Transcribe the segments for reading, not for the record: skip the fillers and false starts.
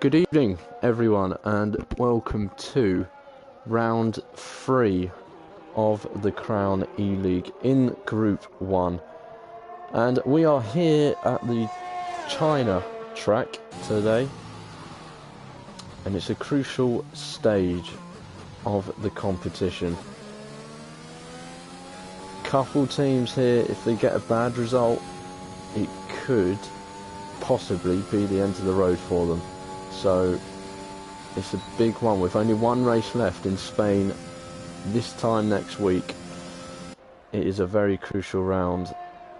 Good evening, everyone, and welcome to round 3 of the Crown E-League in Group 1. And we are here at the China track today, and it's a crucial stage of the competition. Couple teams here, if they get a bad result, it could possibly be the end of the road for them. So it's a big one with only one race left in Spain this time next week. It is a very crucial round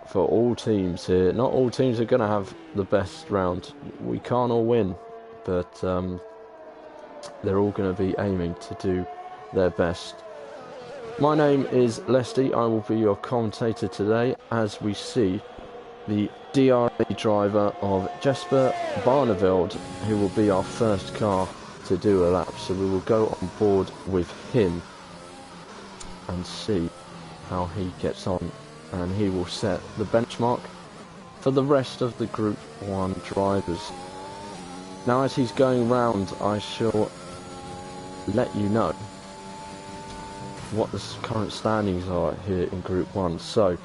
for all teams here. Not all teams are going to have the best round. We can't all win, but they're all going to be aiming to do their best. My name is Lesty. I will be your commentator today as we see the DRA driver of Jesper Barneveld, who will be our first car to do a lap. So we will go on board with him and see how he gets on, and he will set the benchmark for the rest of the Group 1 drivers. Now, as he's going round, I shall let you know what the current standings are here in Group 1. So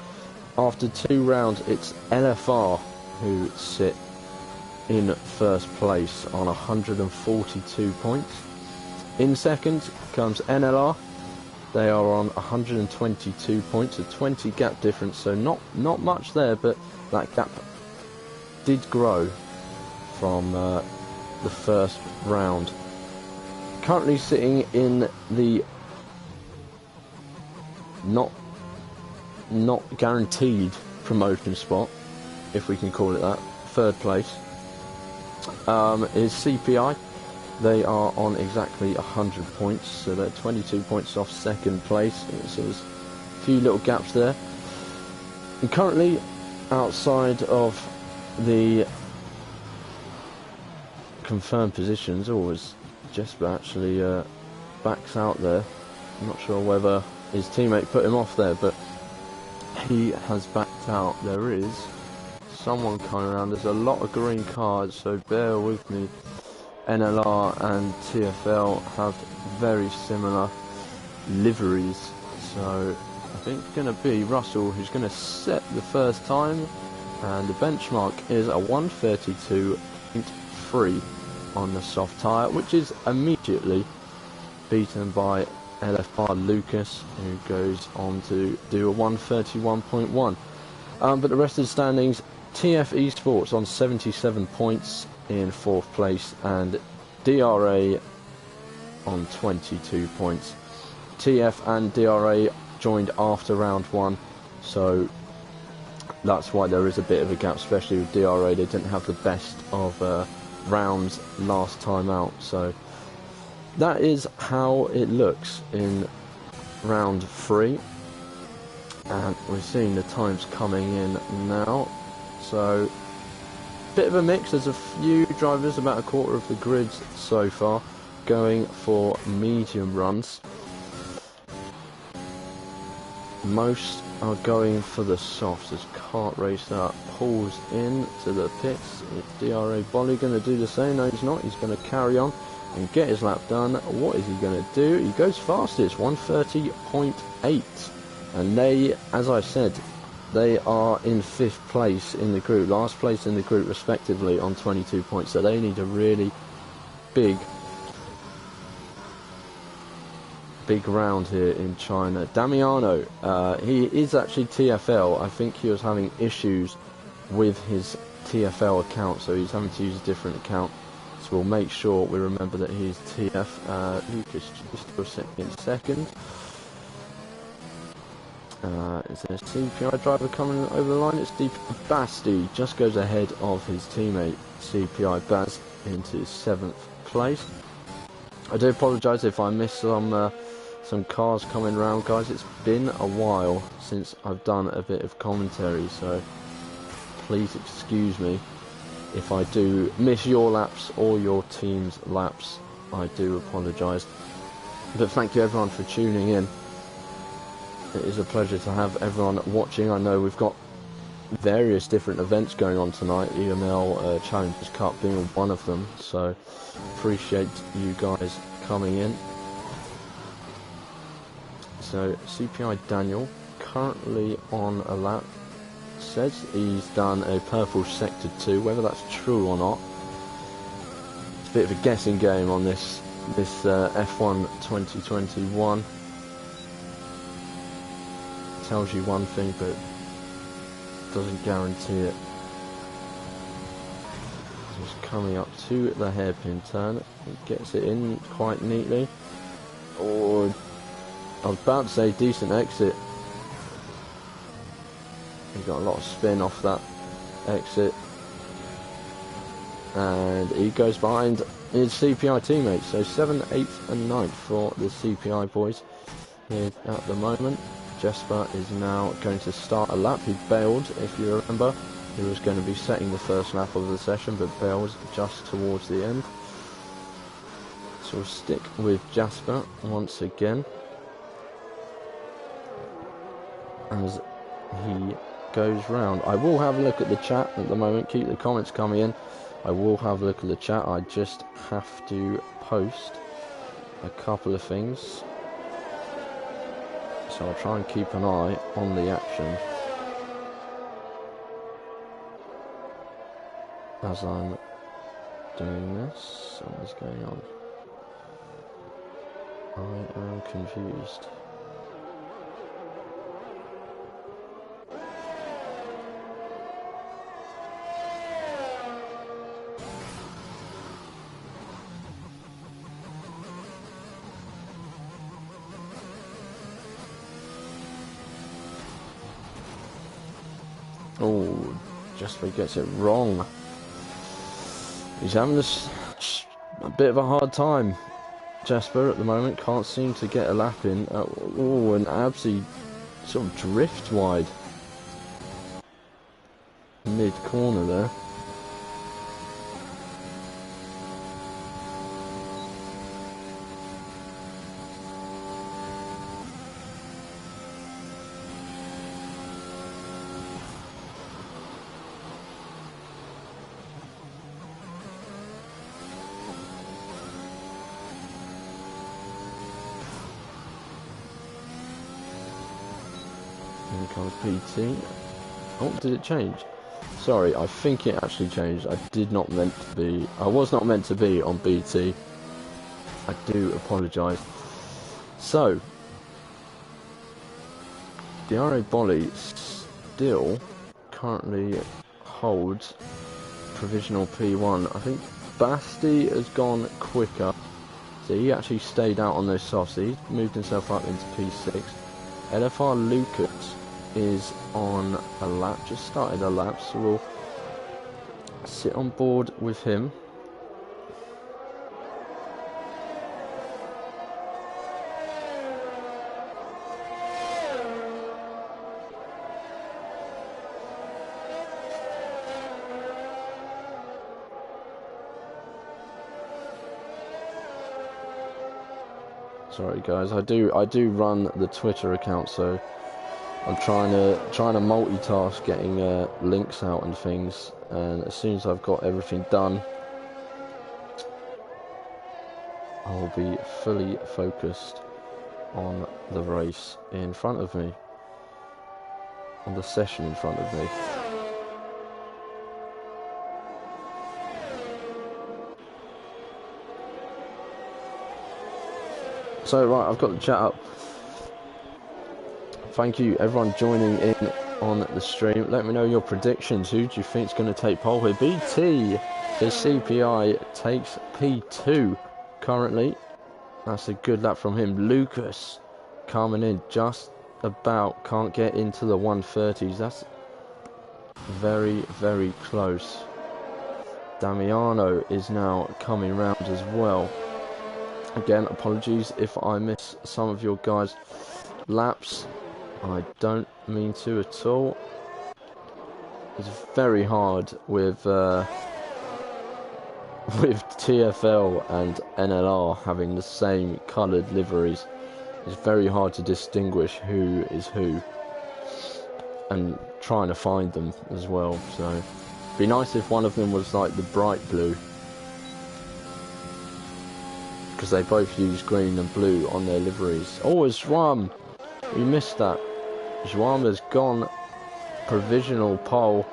after 2 rounds, it's LFR who sit in first place on 142 points. In second comes NLR. They are on 122 points, a 20 gap difference, so not much there, but that gap did grow from the first round. Currently sitting in the not guaranteed promotion spot, if we can call it that, third place, is CPI. They are on exactly 100 points, so they're 22 points off second place, so there's a few little gaps there. And currently outside of the confirmed positions, as Jesper actually backs out there. I'm not sure whether his teammate put him off there, but he has backed out. There is someone coming around. There's a lot of green cards, so bear with me. NLR and TFL have very similar liveries, so I think it's going to be Russell who's going to set the first time, and the benchmark is a 132.3 on the soft tyre, which is immediately beaten by LFR Lucas, who goes on to do a 131.1. But the rest of the standings, TF Esports on 77 points in fourth place, and DRA on 22 points. TF and DRA joined after round 1, so that's why there is a bit of a gap, especially with DRA. They didn't have the best of rounds last time out, so that is how it looks in round 3, and we're seeing the times coming in now. So bit of a mix. There's a few drivers, about a quarter of the grids so far, going for medium runs. Most are going for the softs as Kart Racer pulls in to the pits. Is DRA Bolly going to do the same? No, he's not. He's going to carry on and get his lap done. What is he going to do? He goes fastest, 130.8. And they, as I said, they are in 5th place in the group, last place in the group respectively on 22 points. So they need a really big round here in China. Damiano, he is actually TFL. I think he was having issues with his TFL account, so he's having to use a different account. So we'll make sure we remember that he's TF. Lucas is still sitting in second. Is there a CPI driver coming over the line? It's Basti, just goes ahead of his teammate CPI Baz into 7th place. I do apologise if I missed some cars coming round, guys. It's been a while since I've done a bit of commentary, so please excuse me if I do miss your laps or your team's laps. I do apologise, but thank you everyone for tuning in. It is a pleasure to have everyone watching. I know we've got various different events going on tonight, EML Challengers Cup being one of them, so appreciate you guys coming in. So CPI Daniel currently on a lap, says he's done a purple sector 2, whether that's true or not. It's a bit of a guessing game on this F1 2021. Tells you one thing but doesn't guarantee it. Just coming up to the hairpin turn, he gets it in quite neatly. Or I was about to say decent exit. He got a lot of spin off that exit, and he goes behind his CPI teammates. So 7th, 8th and 9th for the CPI boys here at the moment. Jesper is now going to start a lap. He bailed, if you remember. He was going to be setting the first lap of the session, but bailed just towards the end. So we'll stick with Jasper once again as he goes round. I will have a look at the chat at the moment. Keep the comments coming in. I will have a look at the chat. I just have to post a couple of things. So I'll try and keep an eye on the action as I'm doing this. What is going on? I am confused. Oh, Jasper gets it wrong. He's having a bit of a hard time. Jasper at the moment can't seem to get a lap in. Oh, and Absy sort of drift wide mid corner there. Here comes PT. Oh, did it change? Sorry, I think it actually changed. I was not meant to be on BT. I do apologise. So, Diaro Bolli still currently holds provisional P1. I think Basti has gone quicker. So he actually stayed out on those softs. He's moved himself up into P6. LFR Lucas is on a lap, just started a lap, so we'll sit on board with him. Sorry guys, I do run the Twitter account, so I'm trying to multitask getting links out and things, and as soon as I've got everything done, I'll be fully focused on the race in front of me, on the session in front of me. So right, I've got the chat up. Thank you everyone joining in on the stream. Let me know your predictions. Who do you think is going to take pole here? BT, the CPI takes P2 currently. That's a good lap from him. Lucas coming in just about, can't get into the 130s. That's very, very close. Damiano is now coming round as well. Again, apologies if I miss some of your guys' laps. I don't mean to at all. It's very hard with TFL and NLR having the same coloured liveries. It's very hard to distinguish who is who. And trying to find them as well. So it'd be nice if one of them was like the bright blue, because they both use green and blue on their liveries. Oh, it's Schwam. We missed that. Schwam has gone provisional pole.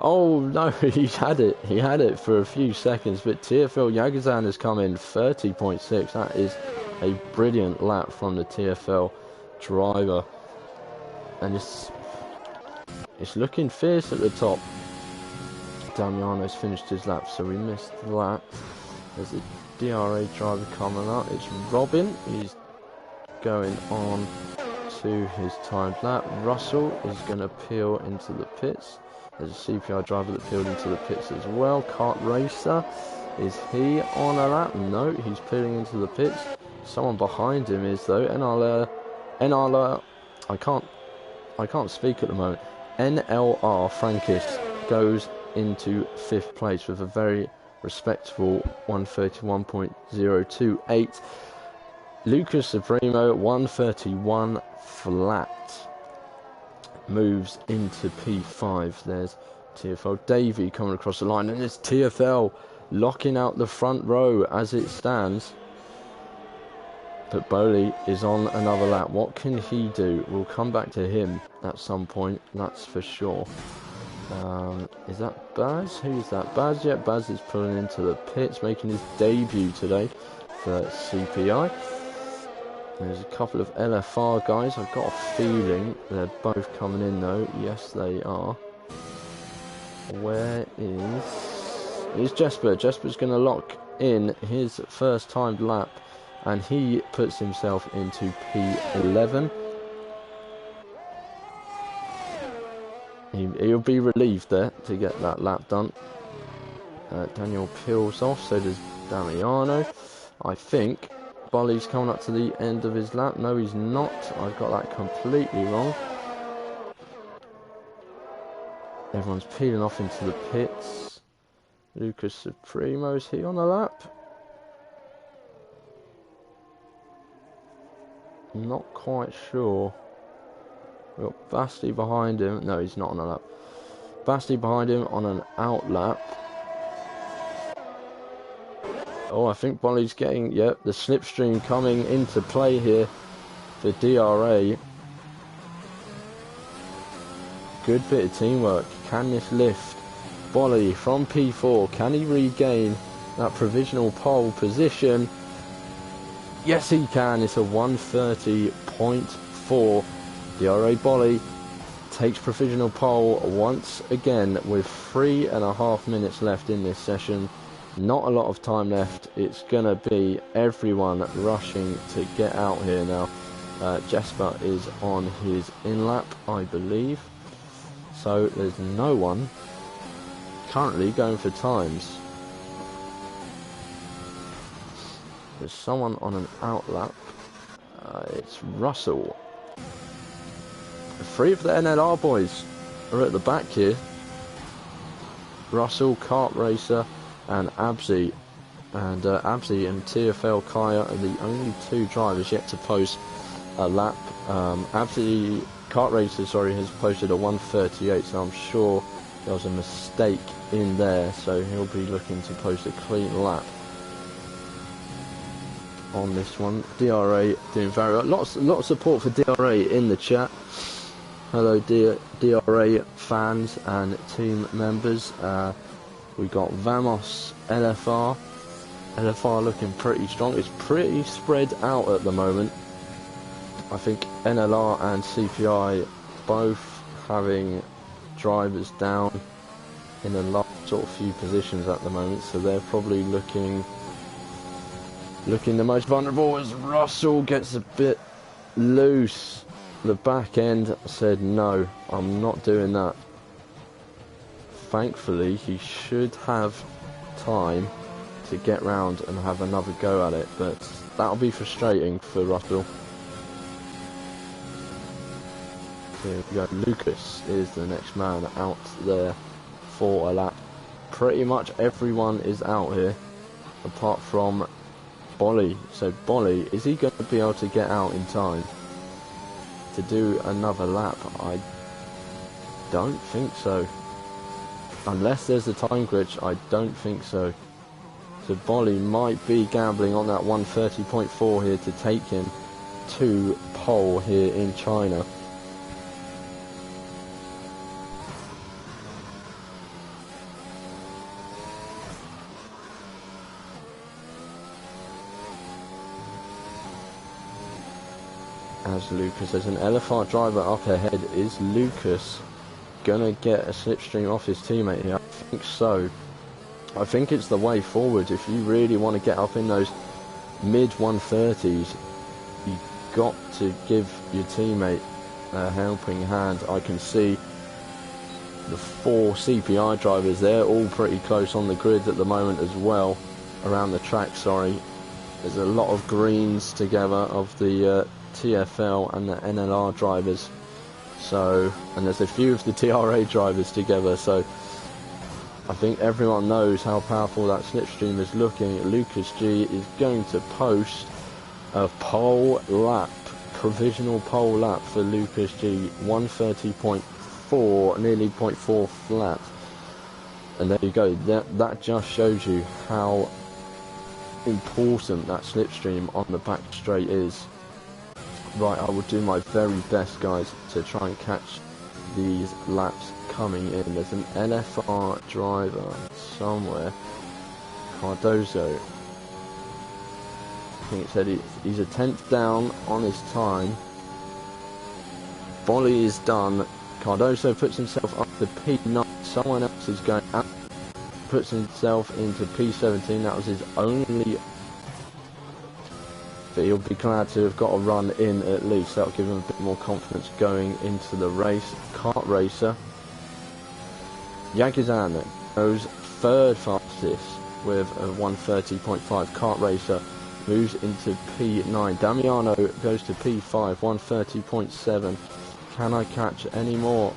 Oh no, he had it for a few seconds, but TFL Yagazan has come in 30.6. That is a brilliant lap from the TFL driver, and it's looking fierce at the top. Damiano's finished his lap, so we missed that. There's a DRA driver coming up. It's Robin. He's going on to his timed lap. Russell is going to peel into the pits. There's a CPI driver that peeled into the pits as well. Kart Racer, is he on a lap? No, he's peeling into the pits. Someone behind him is though. NLR, I can't speak at the moment. NLR Frankis goes into 5th place with a very respectable 131.028. Lucas Supremo 131 flat moves into P5. There's TFL Davey coming across the line, and it's TFL locking out the front row as it stands. But Bowley is on another lap. What can he do? We'll come back to him at some point, that's for sure. Is that Baz? Who's that? Baz? Yeah, Baz is pulling into the pits, making his debut today for CPI. There's a couple of LFR guys. I've got a feeling they're both coming in though. Yes, they are. Where is Jesper? Jesper's going to lock in his first timed lap, and he puts himself into P11. He'll be relieved there to get that lap done. Daniel peels off, so does Damiano. I think Bolly's coming up to the end of his lap. No, he's not. I've got that completely wrong. Everyone's peeling off into the pits. Lucas Supremo, is he on a lap? Not quite sure. We've got Basti behind him. No, he's not on a lap. Basti behind him on an out lap. Oh, I think Bolly's getting, yep, the slipstream coming into play here for DRA. Good bit of teamwork. Can this lift Bolly from P4? Can he regain that provisional pole position? Yes, he can. It's a 130.4. DRA Bolly takes provisional pole once again with 3.5 minutes left in this session. Not a lot of time left. It's gonna be everyone rushing to get out here now. Jesper is on his in lap, I believe, so there's no one currently going for times. There's someone on an out lap. It's Russell. 3 of the NLR boys are at the back here. Russell, Kart Racer, and Abzi. And Abzi and TFL Kaya are the only 2 drivers yet to post a lap. Abzi, Kart Racer, sorry, has posted a 138, so I'm sure there was a mistake in there, so he'll be looking to post a clean lap on this one. DRA doing very well. Lots of support for DRA in the chat. Hello DRA fans and team members. We got Vamos LFR. LFR looking pretty strong. It's pretty spread out at the moment. I think NLR and CPI both having drivers down in the last sort of few positions at the moment, so they're probably looking the most vulnerable as Russell gets a bit loose. The back end said, no, I'm not doing that. Thankfully, he should have time to get round and have another go at it, but that'll be frustrating for Russell. Here we go. Lucas is the next man out there for a lap. Pretty much everyone is out here, apart from Bolly. So Bolly, is he going to be able to get out in time to do another lap? don't think so. Unless there's a time glitch, I don't think so. So Bolly might be gambling on that 130.4 here to take him to pole here in China. As Lucas, as an LFR driver up ahead, is Lucas gonna get a slipstream off his teammate here? I think so. I think it's the way forward. If you really want to get up in those mid 130s, you got to give your teammate a helping hand. I can see the 4 CPI drivers, they're all pretty close on the grid at the moment as well, around the track, sorry. There's a lot of greens together of the TFL and the NLR drivers, so, and there's a few of the TRA drivers together, so I think everyone knows how powerful that slipstream is looking. Lucas G is going to post a pole lap, provisional pole lap for Lucas G, 130.4, nearly 0.4 flat. And there you go, that just shows you how important that slipstream on the back straight is. Right, I will do my very best, guys, to try and catch these laps coming in. There's an LFR driver somewhere, Cardozo. I think it said he's a 10th down on his time. Bolly is done. Cardozo puts himself up to P9. Someone else is going up, puts himself into P17. That was his only. But he'll be glad to have got a run in at least. That'll give him a bit more confidence going into the race. Kart Racer. Yagizan goes third fastest with a 130.5. Kart Racer moves into P9. Damiano goes to P5, 130.7. Can I catch any more?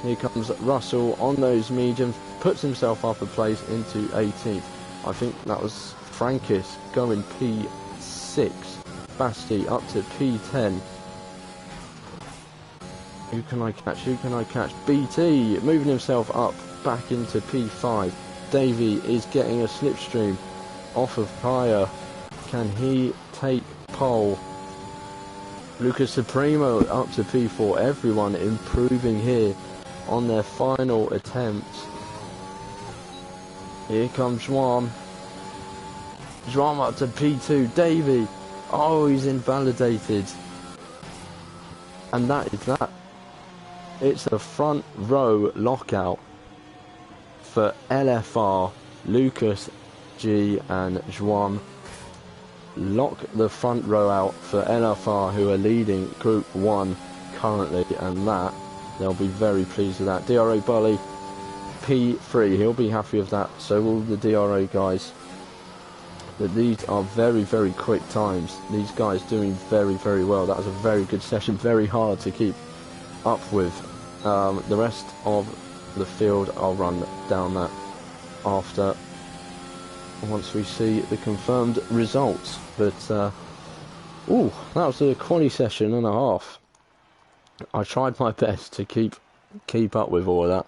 Here comes Russell on those mediums, puts himself up a place into 18th. I think that was Frankis going P6. Basti up to P10. Who can I catch? Who can I catch? BT moving himself up back into P5. Davey is getting a slipstream off of Kaya. Can he take pole? Lucas Supremo up to P4. Everyone improving here on their final attempts. Here comes Schwam. Schwam up to P2. Davey. Oh, he's invalidated. And that is that. It's a front row lockout for LFR. Lucas G and Schwam lock the front row out for LFR, who are leading Group 1 currently, and that they'll be very pleased with that. DRA Bully P3, he'll be happy with that, so will the DRA guys. But these are very, very quick times. These guys doing very, very well. That was a very good session, very hard to keep up with. The rest of the field, I'll run down that after, once we see the confirmed results. But ooh, that was a quali session and a half. I tried my best to keep up with all of that.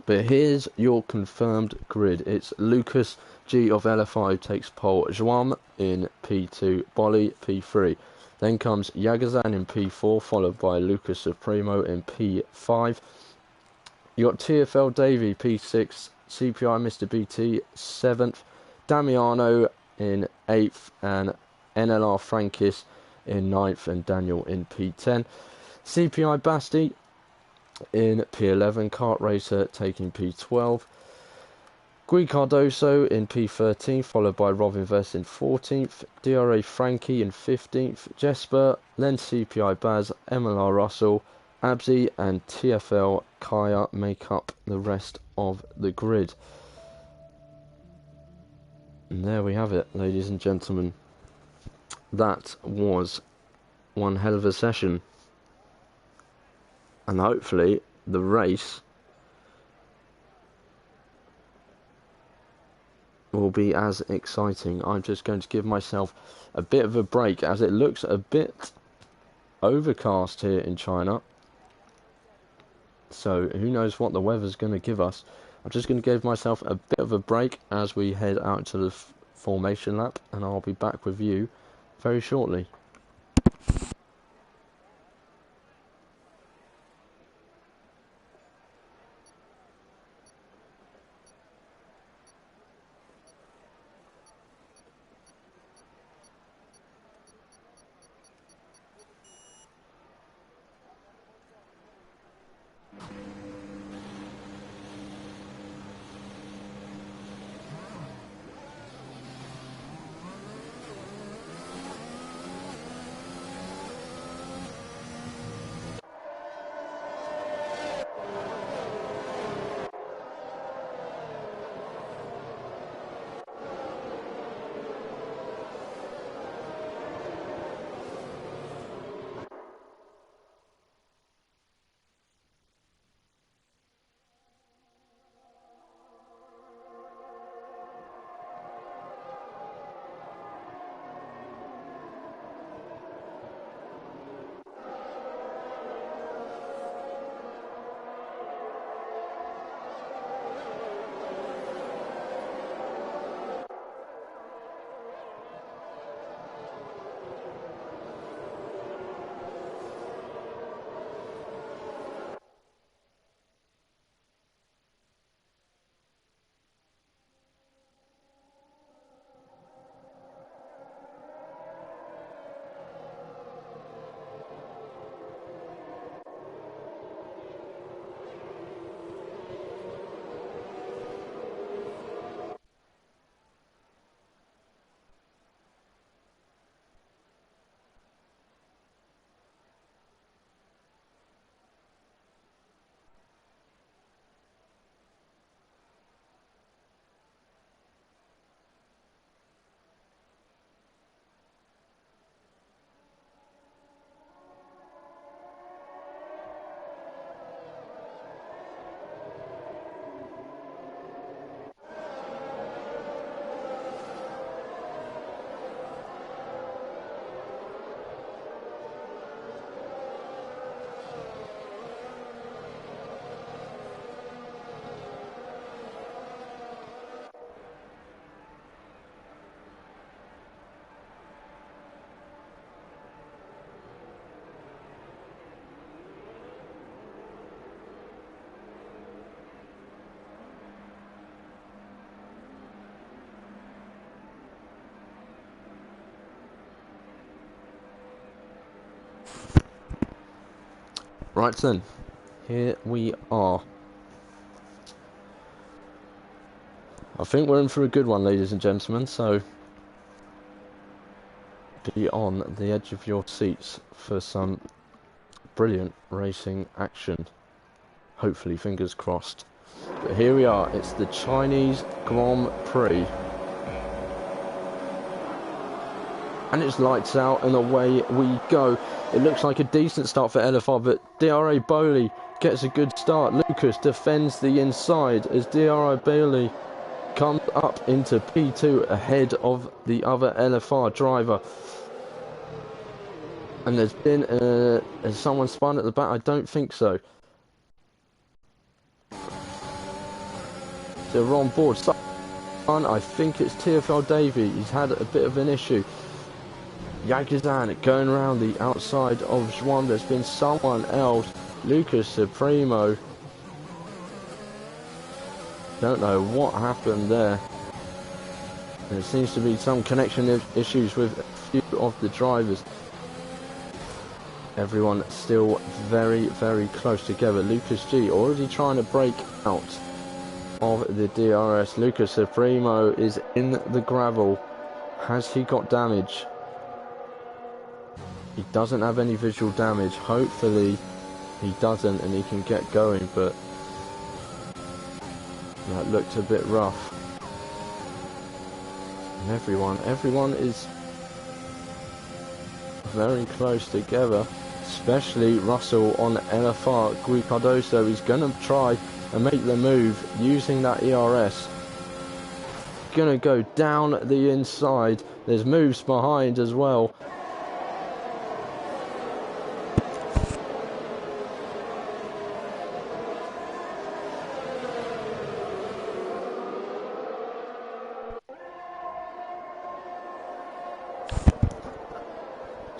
But here's your confirmed grid. It's Lucas G of LFI takes pole, Schwam in P2, Bolly P3. Then comes Yagazan in P4, followed by Lucas Supremo in P5. You got TFL Davey P6, CPI Mr. BT 7th, Damiano in 8th, and NLR Frankis in 9th, and Daniel in P10. CPI Basti in P11, Kart Racer taking P12. Gui Cardoso in P13, followed by Robin Vest in 14th, DRA Frankie in 15th, Jesper, then CPI Baz, MLR Russell, Abzi and TFL Kaya make up the rest of the grid. And there we have it, ladies and gentlemen. That was one hell of a session. And hopefully the race will be as exciting. I'm just going to give myself a bit of a break, as it looks a bit overcast here in China. So who knows what the weather's going to give us. I'm just going to give myself a bit of a break as we head out to the formation lap, and I'll be back with you very shortly. Right then, here we are. I think we're in for a good one, ladies and gentlemen, so be on the edge of your seats for some brilliant racing action. Hopefully, fingers crossed. But here we are, it's the Chinese Grand Prix. And it's lights out and away we go. It looks like a decent start for LFR, but DRA Bowley gets a good start. Lucas defends the inside as DRA Bowley comes up into P2 ahead of the other LFR driver. And there's been has someone spun at the back? I don't think so. They're on board. I think it's TFL Davey. He's had a bit of an issue. Yagizan going around the outside of Zhuan. There's been someone else. Lucas Supremo. Don't know what happened there. There seems to be some connection issues with a few of the drivers. Everyone still very, very close together. Lucas G already trying to break out of the DRS. Lucas Supremo is in the gravel. Has he got damage? He doesn't have any visual damage. Hopefully he doesn't and he can get going, but that looked a bit rough. And everyone is very close together, especially Russell on LFR. Gui Cardoso is going to try and make the move using that ERS. Going to go down the inside. There's moves behind as well.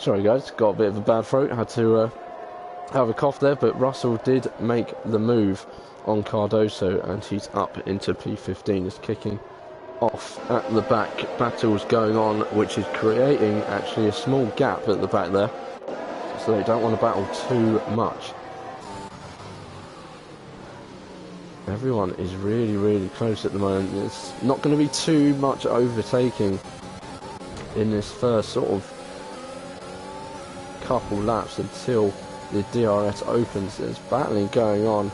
Sorry guys, got a bit of a bad throat, had to have a cough there, but Russell did make the move on Cardoso and he's up into P15. Is kicking off at the back. Battles going on, which is creating actually a small gap at the back there, so they don't want to battle too much. Everyone is really close at the moment. It's not going to be too much overtaking in this first sort of couple laps until the DRS opens. There's battling going on.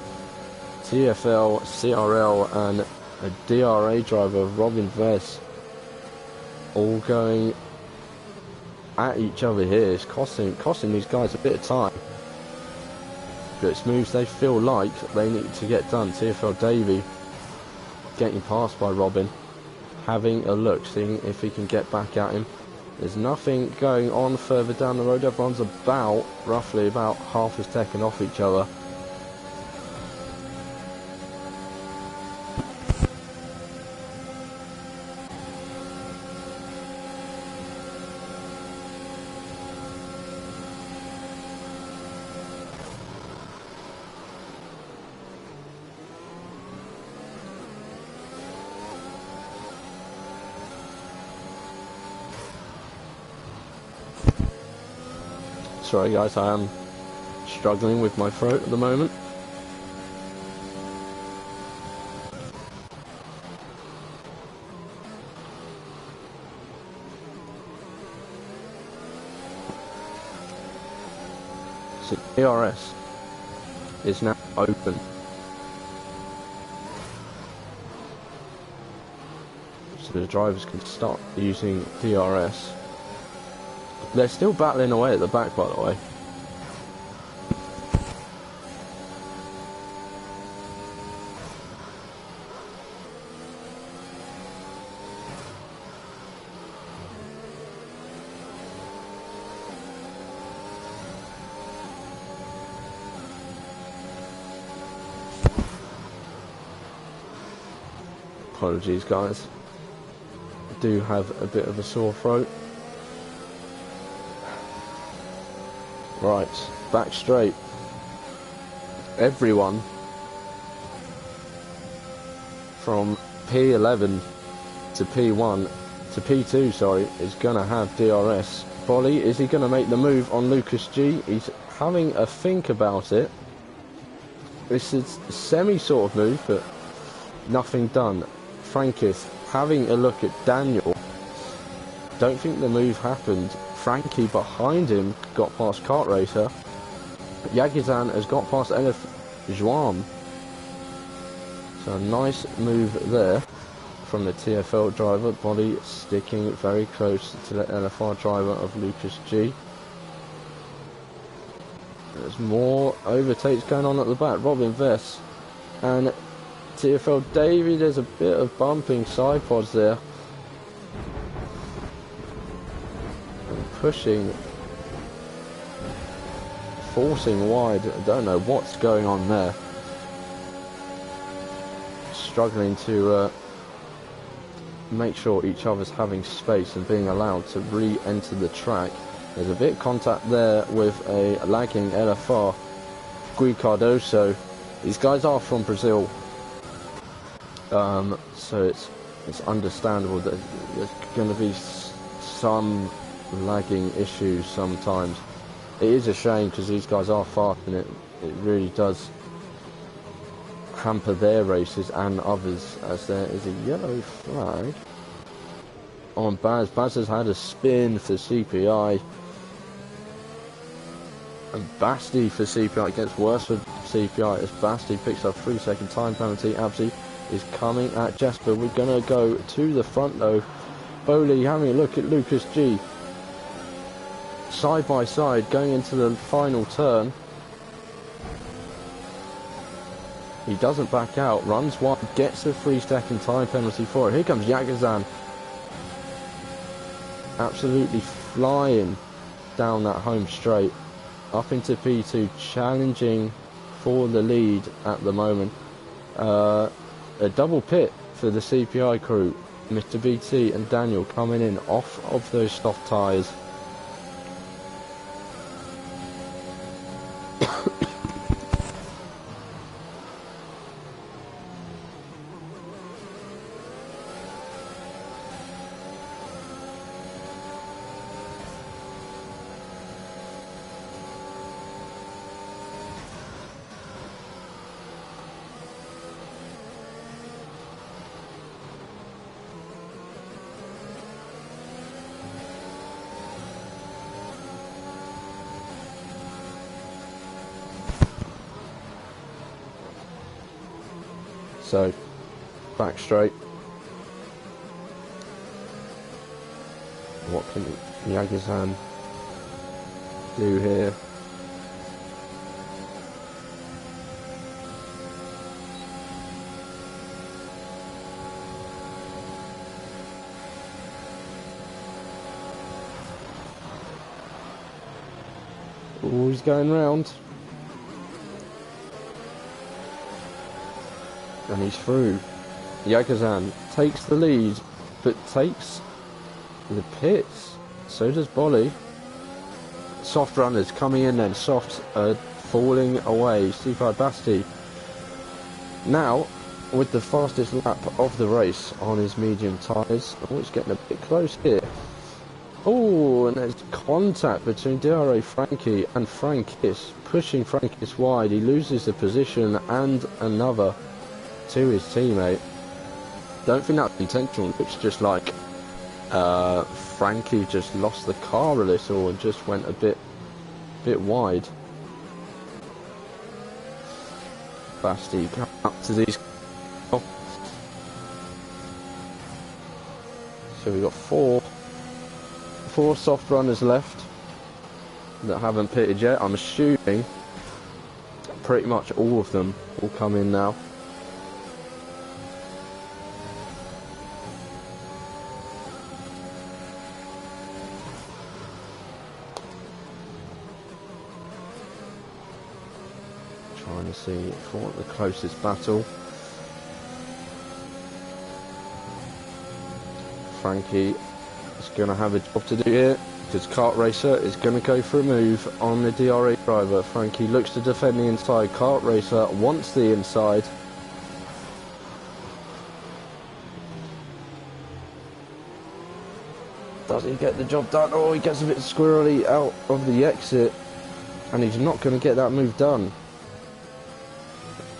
TFL, CRL and a DRA driver, Robin Vess, all going at each other here. It's costing these guys a bit of time. But it's moves they feel like they need to get done. TFL Davey getting passed by Robin, having a look, seeing if he can get back at him. There's nothing going on further down the road. Everyone's roughly about half a second off each other. Sorry guys, I am struggling with my throat at the moment. So DRS is now open. So the drivers can start using DRS. They're still battling away at the back, by the way. Apologies, guys. I do have a bit of a sore throat. Right, back straight. Everyone from P11 to P1 to P2, sorry, is gonna have DRS. Bolly, is he gonna make the move on Lucas G? He's having a think about it. This is a semi sort of move, but nothing done. Frankis having a look at Daniel. Don't think the move happened. Frankie behind him got past Kart Racer. Yagizan has got past Elif Juan. So a nice move there from the TFL driver. Body sticking very close to the LFR driver of Lucas G. There's more overtakes going on at the back. Robin Vess and TFL Davey. There's a bit of bumping side pods there. Pushing, forcing wide. I don't know what's going on there. Struggling to make sure each other's having space and being allowed to re-enter the track. There's a bit of contact there with a lagging LFR, Gui Cardoso. These guys are from Brazil, so it's understandable that there's going to be some lagging issues sometimes. It is a shame because these guys are fast and it really does hamper their races and others, as there is a yellow flag on Baz. Baz has had a spin for CPI and Basti for CPI. It gets worse for CPI as Basti picks up 3-second time penalty. Abzi is coming at Jasper. We're going to go to the front though. Bowley having a look at Lucas G. Side by side going into the final turn. He doesn't back out, runs wide, gets a 3-second time penalty for it. Here comes Yagazan, absolutely flying down that home straight, up into P2, challenging for the lead at the moment. A double pit for the CPI crew, Mr. BT and Daniel coming in off of those soft tyres. So, back straight. What can Yagazan do here? Oh, he's going round. And he's through. Yagazan takes the lead, but takes the pits. So does Bolly. Soft runners coming in then. Soft falling away. Stefan Basti. Now, with the fastest lap of the race on his medium tyres. Oh, it's getting a bit close here. Oh, and there's contact between DRA Frankie and Frankis. Pushing Frankis wide. He loses the position and another to his teammate. Don't think that's intentional. It's just like Frankie just lost the car a little and just went a bit wide. Basti up to these. Oh. So we've got four soft runners left that haven't pitted yet. I'm assuming pretty much all of them will come in now. Trying to see for the closest battle. Frankie is going to have a job to do here because Kart Racer is going to go for a move on the DRA driver. Frankie looks to defend the inside. Kart Racer wants the inside. Does he get the job done? Oh, he gets a bit squirrely out of the exit and he's not going to get that move done.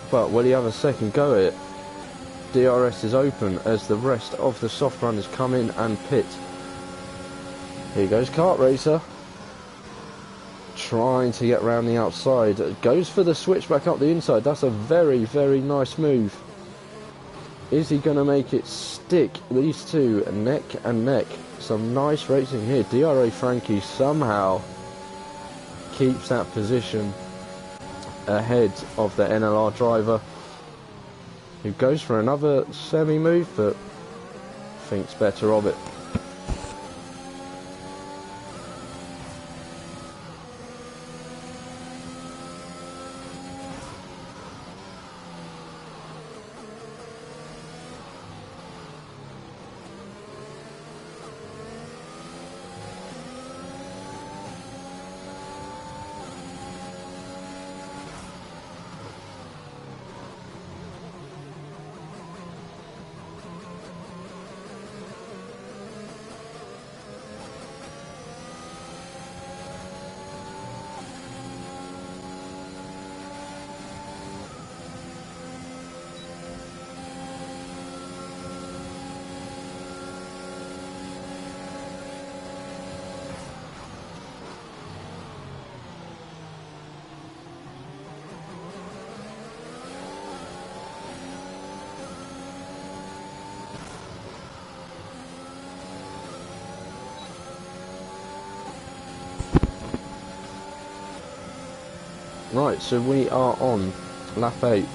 But will he have a second go at it? DRS is open as the rest of the soft runners come in and pit. Here goes Kart Racer. Trying to get round the outside. Goes for the switch back up the inside. That's a very, very nice move. Is he going to make it stick? These two neck and neck. Some nice racing here. DRA Frankie somehow keeps that position ahead of the NLR driver, who goes for another semi-move but thinks better of it. Right, so we are on lap 8.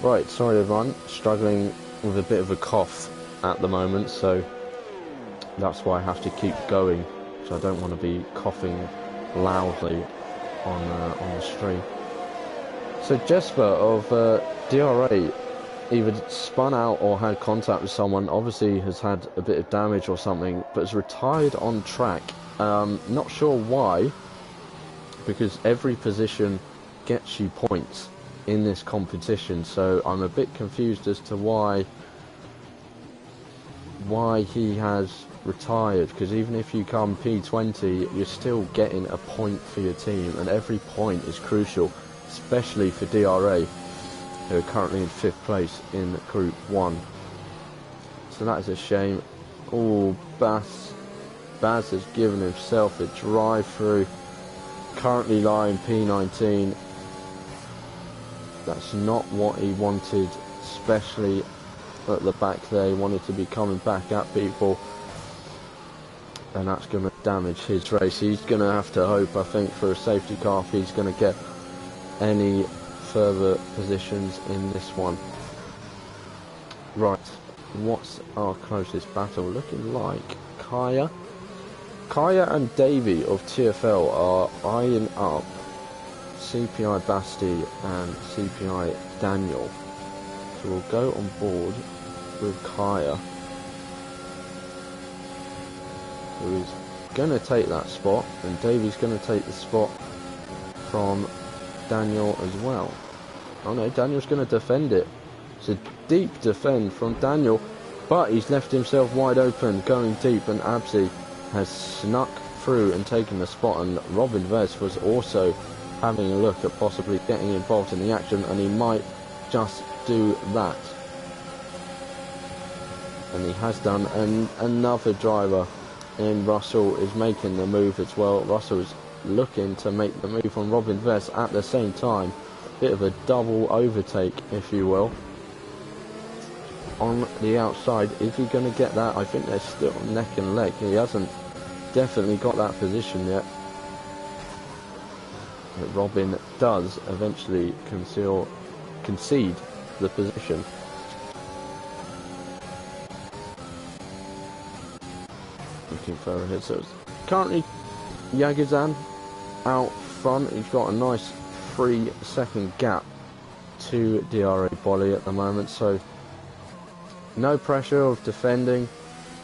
Right, sorry everyone, struggling with a bit of a cough at the moment, so that's why I have to keep going, so I don't want to be coughing loudly on the stream. So Jesper of DRA either spun out or had contact with someone, obviously has had a bit of damage or something, but has retired on track. Not sure why, because every position gets you points in this competition, so I'm a bit confused as to why he has retired, because even if you come P20 you're still getting a point for your team, and every point is crucial, especially for DRA, who are currently in 5th place in Group 1. So that is a shame. Oh, Baz has given himself a drive through, currently lying P19. That's not what he wanted, especially at the back there. He wanted to be coming back at people, and that's going to damage his race. He's going to have to hope, I think, for a safety car if he's going to get any further positions in this one. Right, what's our closest battle looking like? Kaya and Davey of TFL are eyeing up CPI Basti and CPI Daniel. So we'll go on board with Kaya, who is going to take that spot, and Davey's going to take the spot from Daniel as well. Oh no, Daniel's going to defend it. It's a deep defend from Daniel, but he's left himself wide open, going deep, and Abzi has snuck through and taken the spot, and Robin Vess was also having a look at possibly getting involved in the action, and he might just do that. And he has done, and another driver in Russell is making the move as well. Russell is looking to make the move on Robin Vess at the same time. Bit of a double overtake, if you will, on the outside. Is he going to get that? I think they're still neck and leg. He hasn't definitely got that position yet. But Robin does eventually concede the position. Looking further ahead. So it's currently Yagizan out front. He's got a nice 3-second gap to DRA Bolly at the moment, so no pressure of defending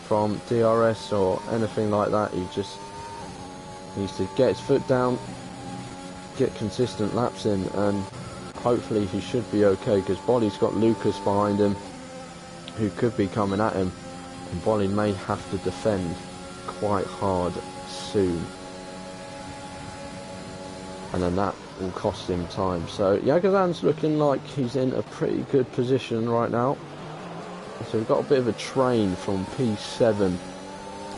from DRS or anything like that. He just needs to get his foot down, get consistent laps in, and hopefully he should be okay, because Bolly's got Lucas behind him who could be coming at him, and Bolly may have to defend quite hard soon, and then that will cost him time. So Yagazan's looking like he's in a pretty good position right now. So we've got a bit of a train from P7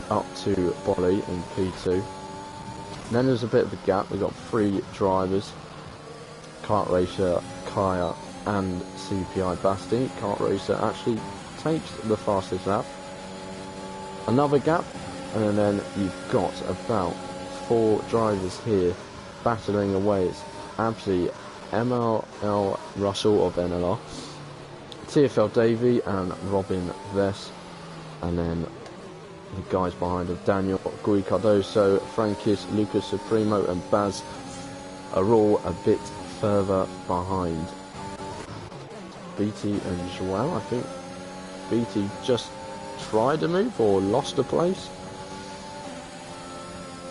up to Bolly in P2. And then there's a bit of a gap. We've got 3 drivers: Kart Racer, Kaya and CPI Basti. Kart Racer actually takes the fastest lap. Another gap, and then you've got about 4 drivers here battling away. It's Abzi, MLL Russell of NLR, TFL Davey and Robin Vess, and then the guys behind him, Daniel, Gui Cardoso, Frankis, Lucas Supremo and Baz are all a bit further behind. BT and Joao, I think BT just tried a move or lost a place.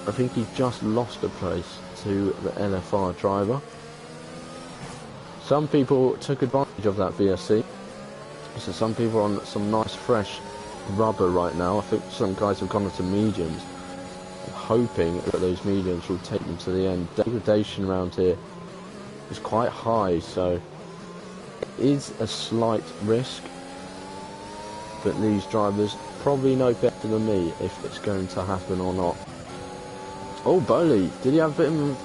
I think he just lost a place to the LFR driver. Some people took advantage of that VSC. So some people are on some nice fresh rubber right now. I think some guys have gone into mediums, hoping that those mediums will take them to the end. Degradation around here is quite high, so it is a slight risk, but these drivers probably know better than me if it's going to happen or not. Oh, Bowley, did he have a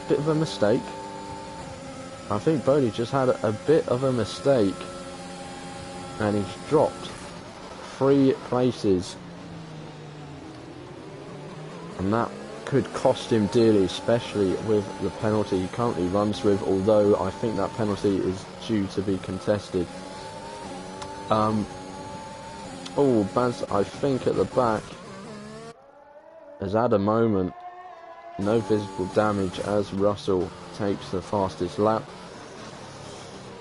bit of a mistake? I think Bowley just had a bit of a mistake, and he's dropped 3 places, and that could cost him dearly, especially with the penalty he currently runs with, although I think that penalty is due to be contested. Oh, Baz, I think at the back, has had a moment. No visible damage as Russell takes the fastest lap.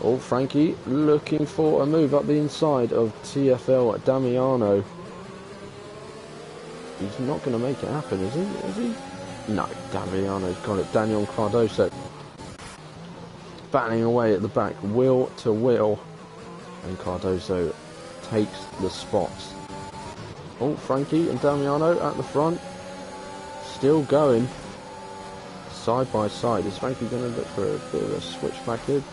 Oh, Frankie looking for a move up the inside of TFL Damiano. He's not going to make it happen, is he? Is he? No, Damiano's got it. Daniel Cardoso battling away at the back, wheel to wheel, and Cardoso takes the spots. Oh, Frankie and Damiano at the front, still going side by side. Is Frankie going to look for a bit of a switch back here?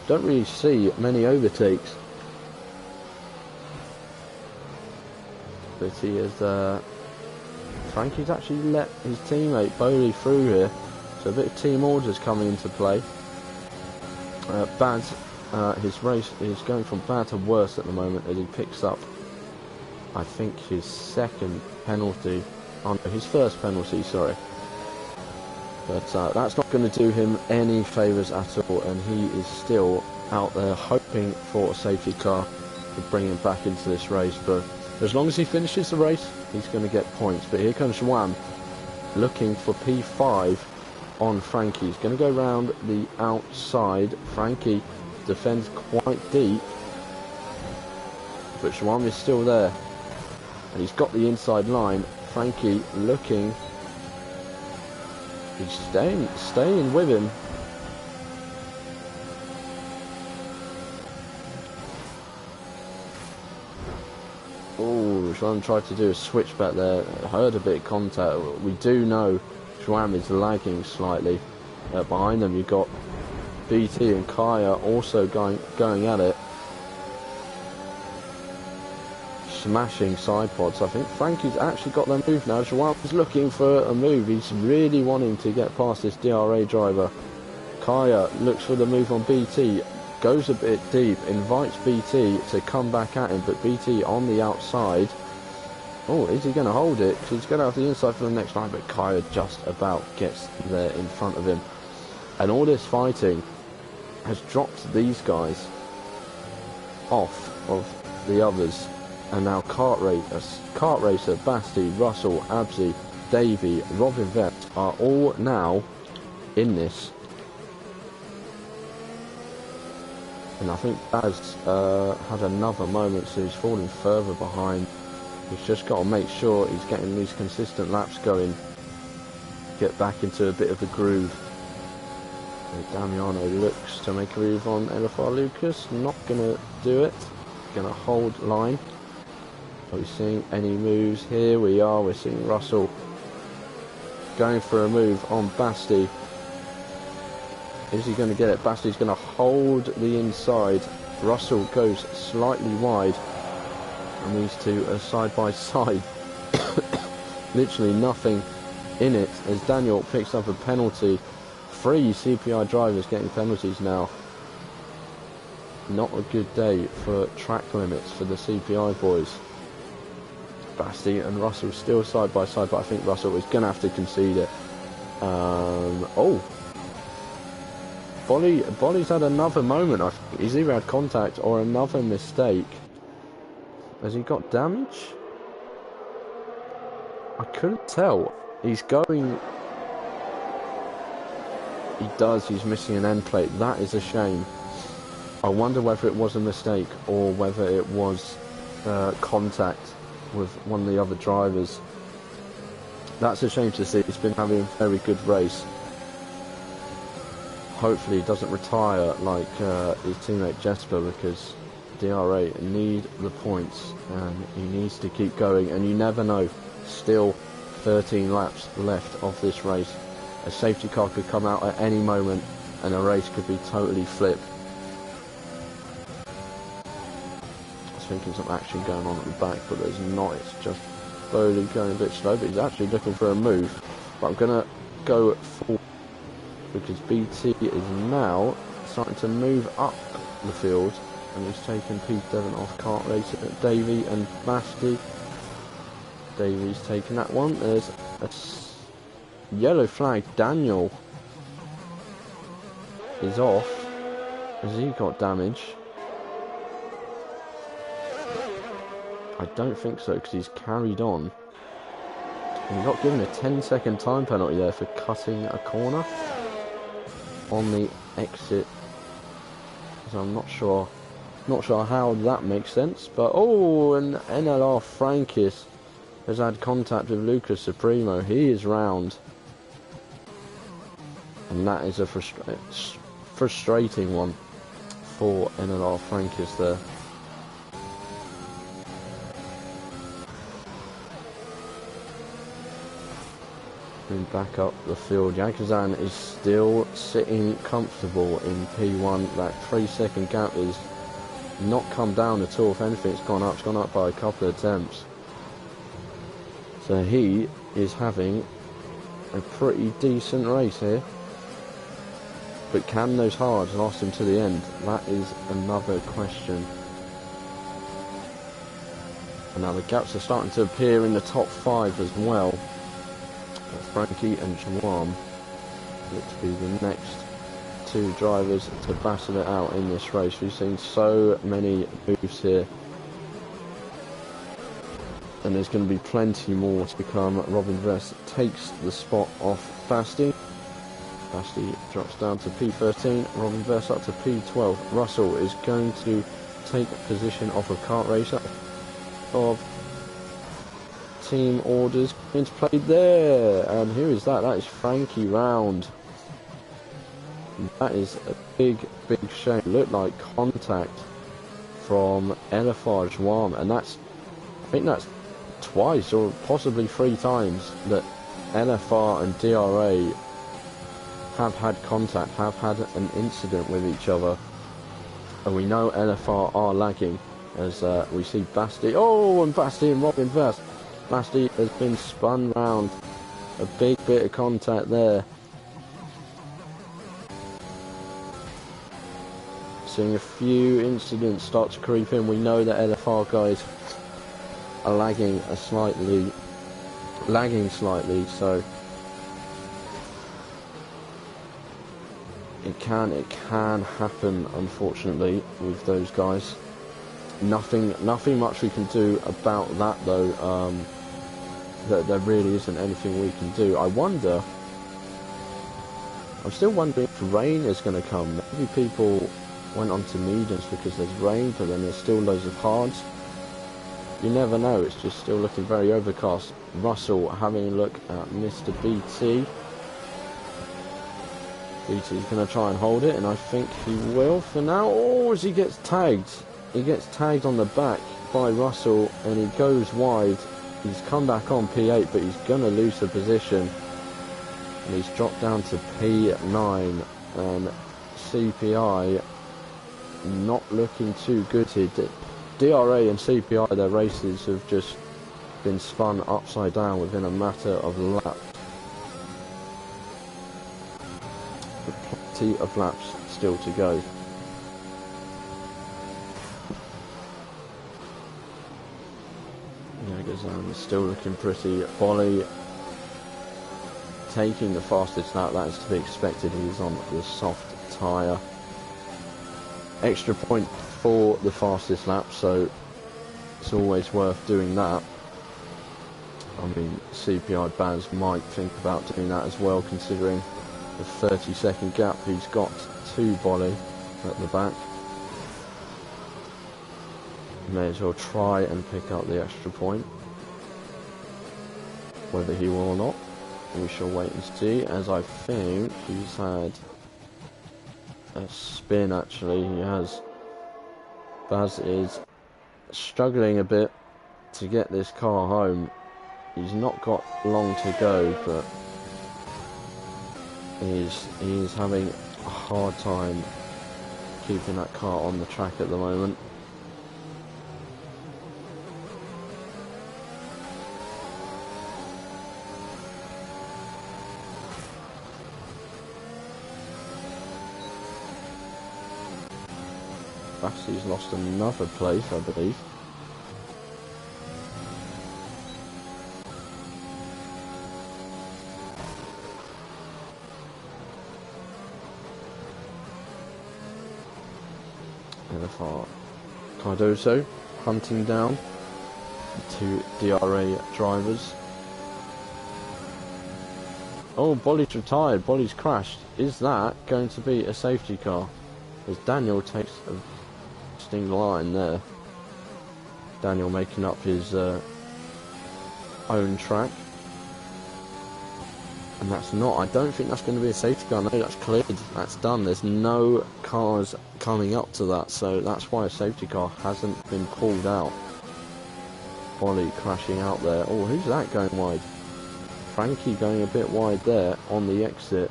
Don't really see many overtakes, but he is. Frankie's actually let his teammate Bowley through here, so a bit of team orders coming into play. Baz, his race is going from bad to worse at the moment as he picks up, I think, his second penalty, his first penalty, sorry. But that's not going to do him any favours at all, and he is still out there hoping for a safety car to bring him back into this race. But as long as he finishes the race, he's going to get points. But here comes Schwamm looking for P5 on Frankie. He's going to go round the outside. Frankie defends quite deep, but Schwamm is still there, and he's got the inside line. Frankie looking. He's staying with him. Oh, Schwamm tried to do a switch back there. Heard a bit of contact. We do know Schwamm is lagging slightly. Behind them, you've got BT and Kaya also going at it. Smashing side pods. I think Frankie's actually got their move now. Schwamm is looking for a move. He's really wanting to get past this DRA driver. Kaya looks for the move on BT. Goes a bit deep. Invites BT to come back at him. But BT on the outside. Oh, is he going to hold it? He's going to have the inside for the next line. But Kaya just about gets there in front of him. And all this fighting has dropped these guys off of the others. And now kart racer, Basti, Russell, Abzi, Davey, Robin Vett are all now in this. And I think Baz had another moment, so he's falling further behind. He's just got to make sure he's getting these consistent laps going. Get back into a bit of a groove. And Damiano looks to make a move on LFR Lucas. Not going to do it. Going to hold line. Are we seeing any moves? Here we are. We're seeing Russell going for a move on Basti. Is he going to get it? Basti's going to hold the inside. Russell goes slightly wide. And these two are side by side. Literally nothing in it as Daniel picks up a penalty. 3 CPI drivers getting penalties now. Not a good day for track limits for the CPI boys. Basti and Russell still side by side, but I think Russell is going to have to concede it. Oh, Bolly's had another moment. He's either had contact or another mistake. Has he got damage? I couldn't tell. He's going. He does. He's missing an end plate. That is a shame. I wonder whether it was a mistake or whether it was contact with one of the other drivers. That's a shame to see. He's been having a very good race. Hopefully he doesn't retire like his teammate Jesper, because DRA need the points and he needs to keep going, and you never know. Still 13 laps left of this race. A safety car could come out at any moment and a race could be totally flipped. Thinking some action going on at the back, but there's not. It's just slowly going a bit slow, but he's actually looking for a move. But I'm gonna go forward because BT is now starting to move up the field, and he's taken Pete Devon off kart racer. Davey and Basti. Davey's taking that one. There's a Yellow flag, Daniel is off. Has he got damage? I don't think so, because he's carried on. And he got given a 10-second time penalty there for cutting a corner on the exit. So I'm not sure how that makes sense. But oh, and NLR Frankis has had contact with Lucas Supremo. He is round. And that is a frustrating one for NLR Frankis there. And back up the field. Yakuzan is still sitting comfortable in P1. That 3-second gap is not come down at all. If anything, it's gone up. It's gone up by a couple of attempts. So he is having a pretty decent race here. But can those hards last him to the end? That is another question. And now the gaps are starting to appear in the top 5 as well. Frankie and Juan look to be the next 2 drivers to battle it out in this race. We've seen so many moves here. And there's going to be plenty more to come. Robin Vest takes the spot off Basti. Basti drops down to P13. Robin Vest up to P12. Russell is going to take position off of Kart Racer. Of team orders into play there. And who is that? That is Frankie Round. That is a big shame. Looked like contact from LFR Juan. And I think that's twice or possibly 3 times that LFR and DRA have had contact, have had an incident with each other. And we know LFR are lagging as we see Basti. Oh, and Basti and Robin Vest. Basti has been spun round. A big bit of contact there. Seeing a few incidents start to creep in. We know that LFR guys are lagging slightly, so it can happen, unfortunately, with those guys. Nothing much we can do about that, though. There really isn't anything we can do. I'm still wondering if rain is going to come. Maybe people went on to mediums because there's rain, but then there's still loads of hards. You never know. It's just still looking very overcast. Russell having a look at Mr. BT. BT's going to try and hold it, and I think he will for now. Oh, as he gets tagged. He gets tagged on the back by Russell, and he goes wide. He's come back on P8, but he's going to lose the position. And he's dropped down to P9, and CPI not looking too good here. DRA and CPI, their races have just been spun upside down within a matter of laps. Plenty of laps still to go. Yagazan is still looking pretty. Bolly taking the fastest lap. That is to be expected. He's on the soft tyre. Extra point for the fastest lap, so it's always worth doing that. I mean, CPI Baz might think about doing that as well, considering the 30-second gap he's got to Bolly at the back. May as well try and pick up the extra point. Whether he will or not, we shall wait and see, as I think he's had a spin. Actually, he has. Baz is struggling a bit to get this car home. He's not got long to go, but he's having a hard time keeping that car on the track at the moment. Basti's lost another place, I believe. LFR Cardoso hunting down the two DRA drivers. Oh, Bolly's retired, Bolly's crashed. Is that going to be a safety car? As Daniel takes a sting line there. Daniel making up his own track. And that's not, I don't think that's going to be a safety car. No, that's cleared, that's done. There's no cars coming up to that, so that's why a safety car hasn't been pulled out. Bolly crashing out there. Oh, who's that going wide? Frankie going a bit wide there on the exit.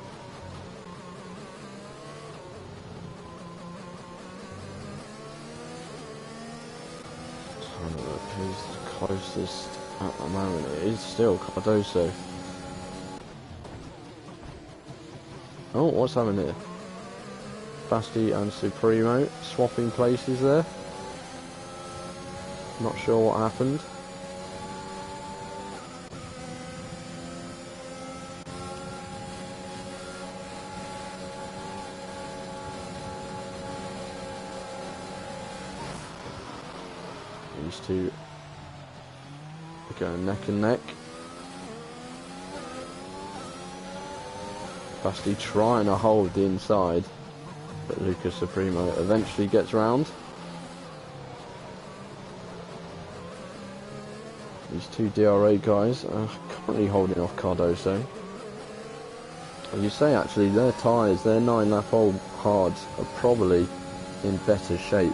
Who's the closest at the moment? It is still Cardoso. Oh, what's happening here? Basti and Supremo swapping places there. Not sure what happened. These two are going neck and neck. Basti trying to hold the inside, but Lucas Supremo eventually gets round. These two DRA guys are currently holding off Cardoso. And you say actually their tyres, their 9-lap old hards, are probably in better shape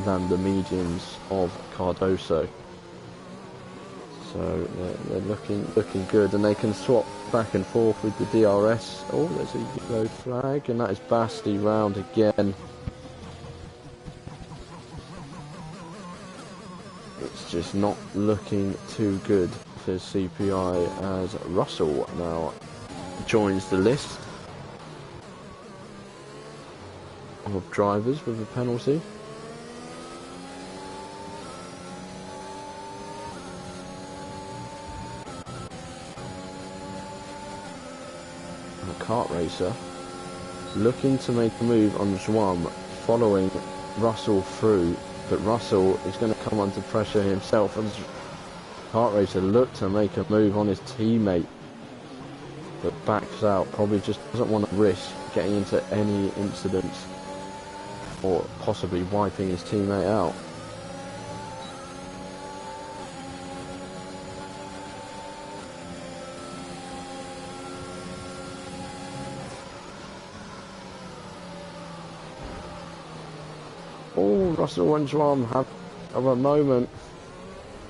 than the mediums of Cardoso. So they're looking good, and they can swap back and forth with the DRS. Oh, there's a yellow flag, and that is Basti round again. It's just not looking too good for CPI as Russell now joins the list of drivers with a penalty. Kart racer looking to make a move on Schwamm, following Russell through, but Russell is going to come under pressure himself, and kart racer looked to make a move on his teammate, but backs out, probably just doesn't want to risk getting into any incidents or possibly wiping his teammate out. Oh, Russell and Schwamm have a moment,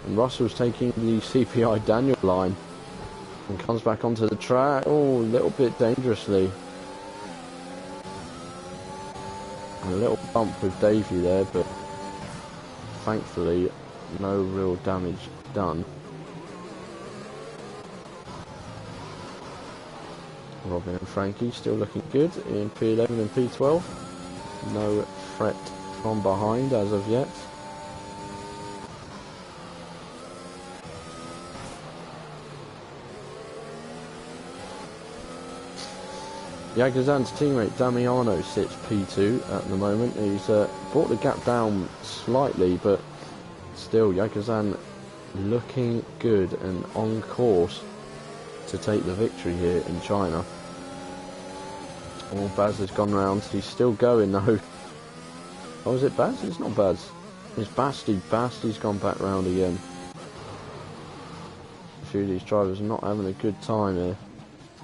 and Russell's taking the CPI Daniel line and comes back onto the track. Oh, a little bit dangerously. A little bump with Davey there, but thankfully no real damage done. Robin and Frankie still looking good in P11 and P12. No threat from behind as of yet. Yagazan's teammate Damiano sits P2 at the moment. He's brought the gap down slightly, but still Yagazan looking good and on course to take the victory here in China. Oh, Baz has gone round. He's still going though. Oh, is it Baz? It's not Baz. It's Basti. Basti's gone back round again. A few of these drivers are not having a good time here.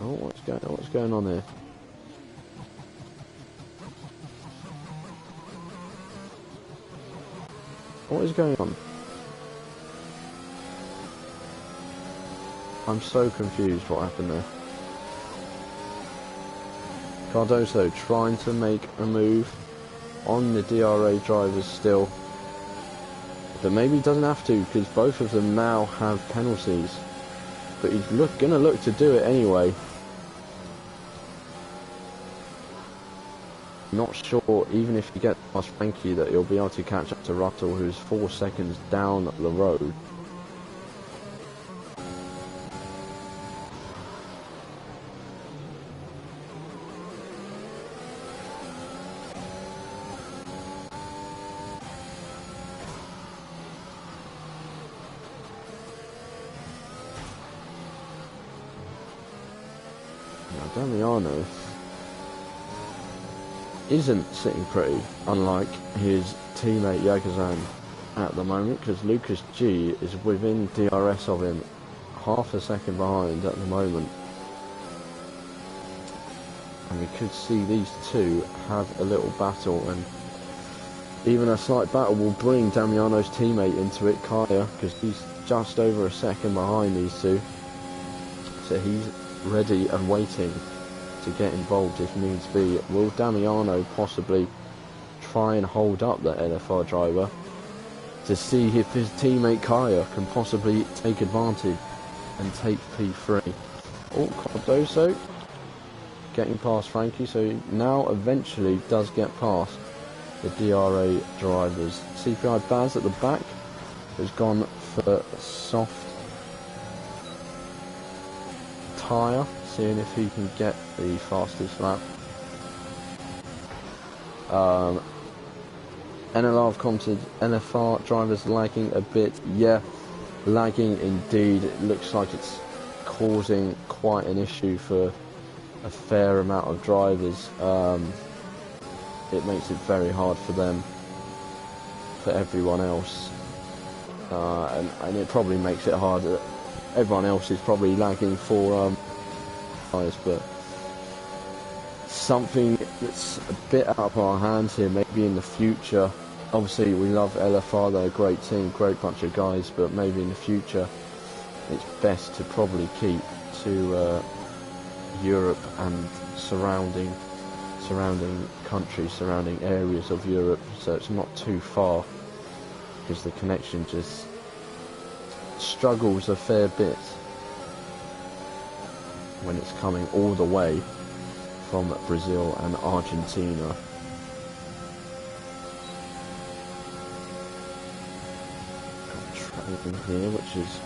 Oh, what's going on here? What is going on? I'm so confused what happened there. Cardoso trying to make a move on the DRA drivers still. But maybe he doesn't have to, because both of them now have penalties. But he's going to look to do it anyway. Not sure, even if he gets past Frankie, that he'll be able to catch up to Russell, who's 4 seconds down the road. Damiano isn't sitting pretty, unlike his teammate Yagazan at the moment, because Lucas G is within DRS of him, half a second behind at the moment. And we could see these two have a little battle, and even a slight battle will bring Damiano's teammate into it, Kaya, because he's just over a second behind these two. So he's ready and waiting to get involved if needs be. Will Damiano possibly try and hold up the LFR driver to see if his teammate Kaya can possibly take advantage and take P3? Oh, Cardoso getting past Frankie, so now eventually does get past the DRA drivers. CPI Baz at the back has gone for soft tyre, seeing if he can get the fastest lap. NLR have commented, NFR drivers lagging a bit. Yeah, lagging indeed. It looks like it's causing quite an issue for a fair amount of drivers. It makes it very hard for them, for everyone else, and it probably makes it harder. Everyone else is probably lagging for guys, but something that's a bit out of our hands here. Maybe in the future, obviously we love LFR, they're a great team, great bunch of guys, but maybe in the future it's best to probably keep to Europe and surrounding countries, surrounding areas of Europe, so it's not too far, because the connection just struggles a fair bit when it's coming all the way from Brazil and Argentina. Got trading here, which is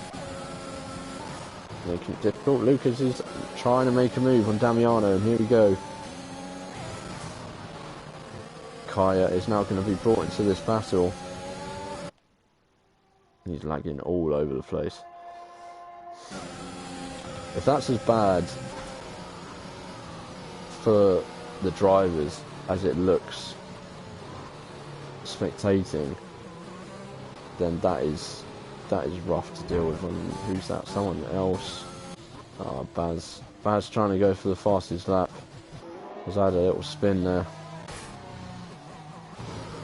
making it difficult. Lucas is trying to make a move on Damiano, and here we go. Kaya is now going to be brought into this battle. He's lagging all over the place. If that's as bad for the drivers as it looks spectating, then that is rough to deal with. And who's that? Someone else. Baz trying to go for the fastest lap. Has had a little spin there.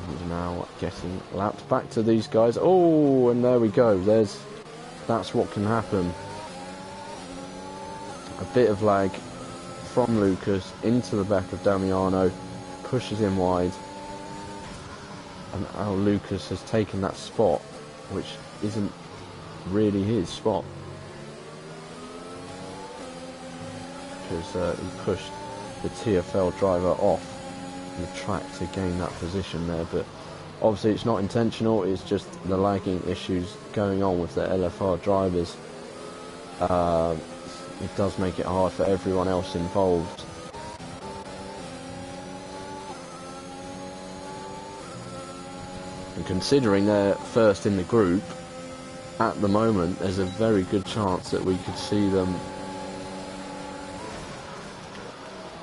He's now getting lapped back to these guys. Oh, and there we go. That's what can happen. A bit of lag from Lucas into the back of Damiano, pushes him wide, and now Lucas has taken that spot, which isn't really his spot, because he pushed the TFL driver off the track to gain that position there. But obviously it's not intentional, it's just the lagging issues going on with the LFR drivers. It does make it hard for everyone else involved. And considering they're first in the group at the moment, there's a very good chance that we could see them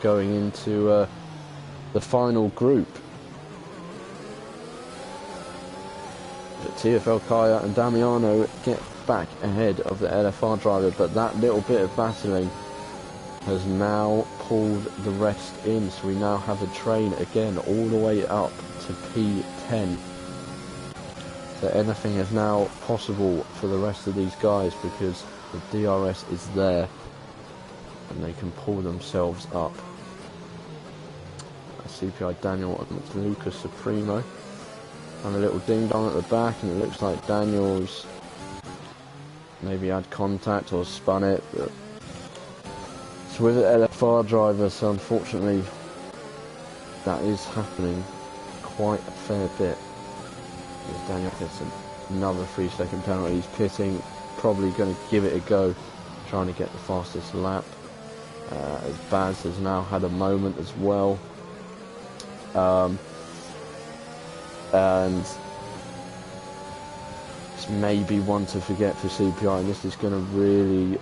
going into the final group. But TFL Kaya and Damiano get back ahead of the LFR driver, but that little bit of battling has now pulled the rest in, so we now have a train again all the way up to P10. So anything is now possible for the rest of these guys, because the DRS is there and they can pull themselves up. CPI Daniel and Lucas Supremo, and a little ding dong at the back, and it looks like Daniel's maybe had contact or spun it, but it's with an LFR driver, so unfortunately that is happening quite a fair bit. As Daniel gets another 3-second penalty, he's pitting, probably going to give it a go, trying to get the fastest lap, as Baz has now had a moment as well. And it's maybe one to forget for CPI, and this is going to really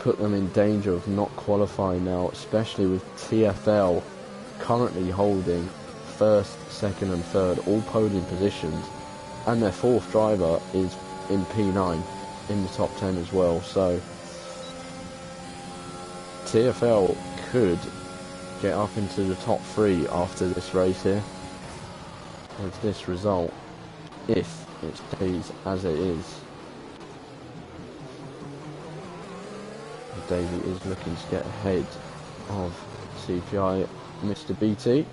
put them in danger of not qualifying now, especially with TFL currently holding first, second and third, all podium positions, and their fourth driver is in P9 in the top 10 as well. So TFL could get up into the top 3 after this race here with this result, if it stays as it is. Davey is looking to get ahead of CPI Mr. BT.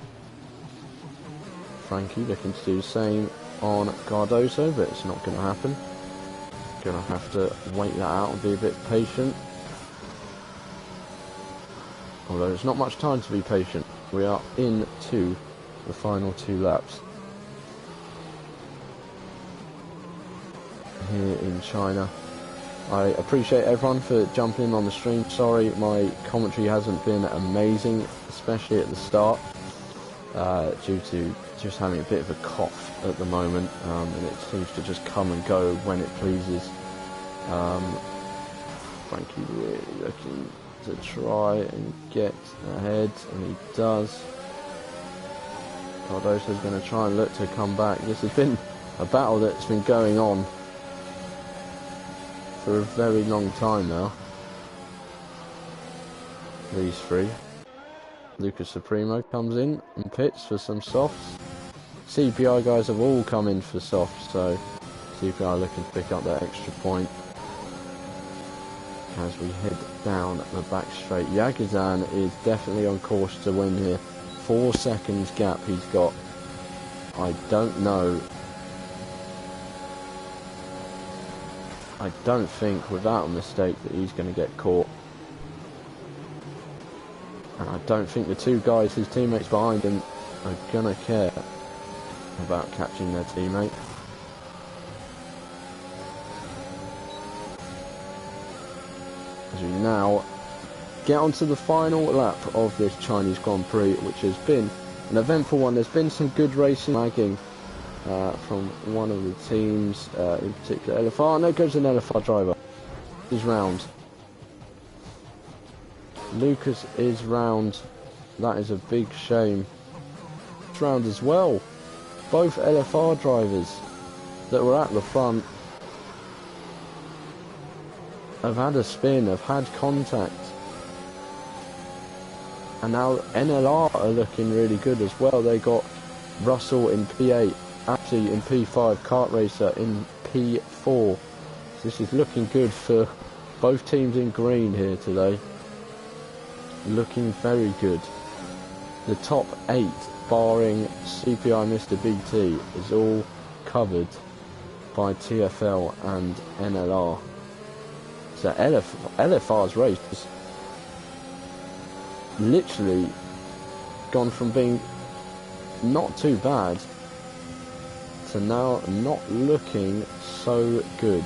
Frankie looking to do the same on Cardoso, but it's not going to happen. Going to have to wait that out and be a bit patient. Although there's not much time to be patient. We are into the final 2 laps here in China. I appreciate everyone for jumping in on the stream. Sorry my commentary hasn't been amazing, especially at the start, due to just having a bit of a cough at the moment, and it seems to just come and go when it pleases. Frankie really looking to try and get ahead, and he does. Cardoso's going to try and look to come back. This has been a battle that's been going on for a very long time now. These 3. Lucas Supremo comes in and pits for some softs. CPI guys have all come in for softs, so CPI looking to pick up that extra point as we head down the back straight. Yagazan is definitely on course to win here. 4 seconds gap he's got. I don't know. I don't think, without a mistake, that he's going to get caught. And I don't think the 2 guys, his teammates behind him, are going to care about catching their teammate. As we now get onto the final lap of this Chinese Grand Prix, which has been an eventful one. There's been some good racing, lagging from one of the teams, in particular LFR. And there goes an LFR driver. He's round. Lucas is round. That is a big shame. It's round as well. Both LFR drivers that were at the front have had a spin, have had contact. And now NLR are looking really good as well. They got Russell in P8. Actually in P5, Kart Racer in P4. So this is looking good for both teams in green here today. Looking very good. The top 8, barring CPI Mr. BT, is all covered by TFL and NLR. So LFR's race has literally gone from being not too bad to now not looking so good.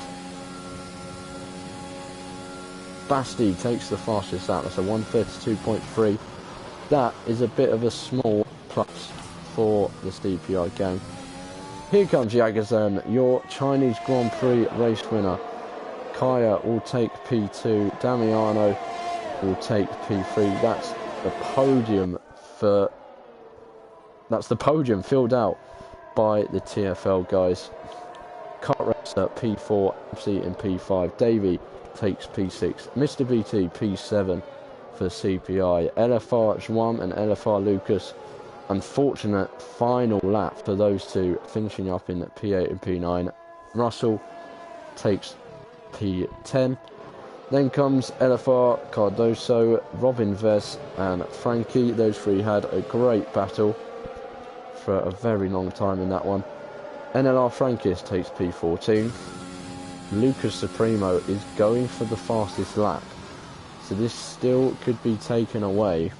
Basti takes the fastest out. That's a 1:32.3. That is a bit of a small plus for the CPI game. Here comes Yagazan, your Chinese Grand Prix race winner. Kaya will take P2. Damiano will take P3. That's the podium filled out by the TFL guys. Kart Racer P4, MC in P5. Davey takes P6. Mr. BT P7 for CPI. LFR Juan and LFR Lucas. Unfortunate final lap for those 2, finishing up in P8 and P9. Russell takes P10. Then comes LFR, Cardoso, Robin Vez and Frankie. Those 3 had a great battle for a very long time in that one. NLR Frankis takes P14. Lucas Supremo is going for the fastest lap. So this still could be taken away.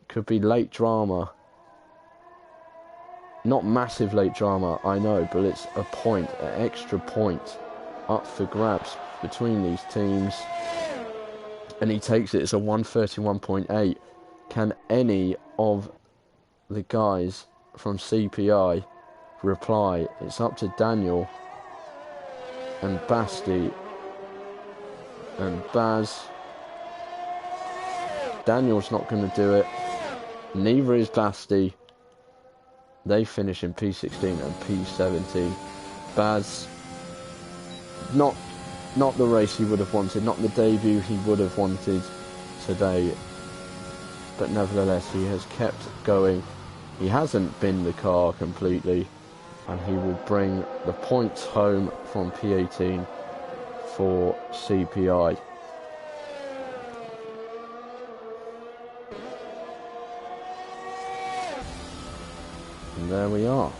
Could be late drama. Not massive late drama, I know, but it's a point, an extra point up for grabs between these teams. And he takes it. It's a 1:31.8. Can any of the guys from CPI reply? It's up to Daniel and Basti and Baz. Daniel's not going to do it. Neither is Basti. They finish in P16 and P17. Baz, not the race he would have wanted, not the debut he would have wanted today, but nevertheless he has kept going. He hasn't binned the car completely, and he will bring the points home from P18 for CPI. And there we are.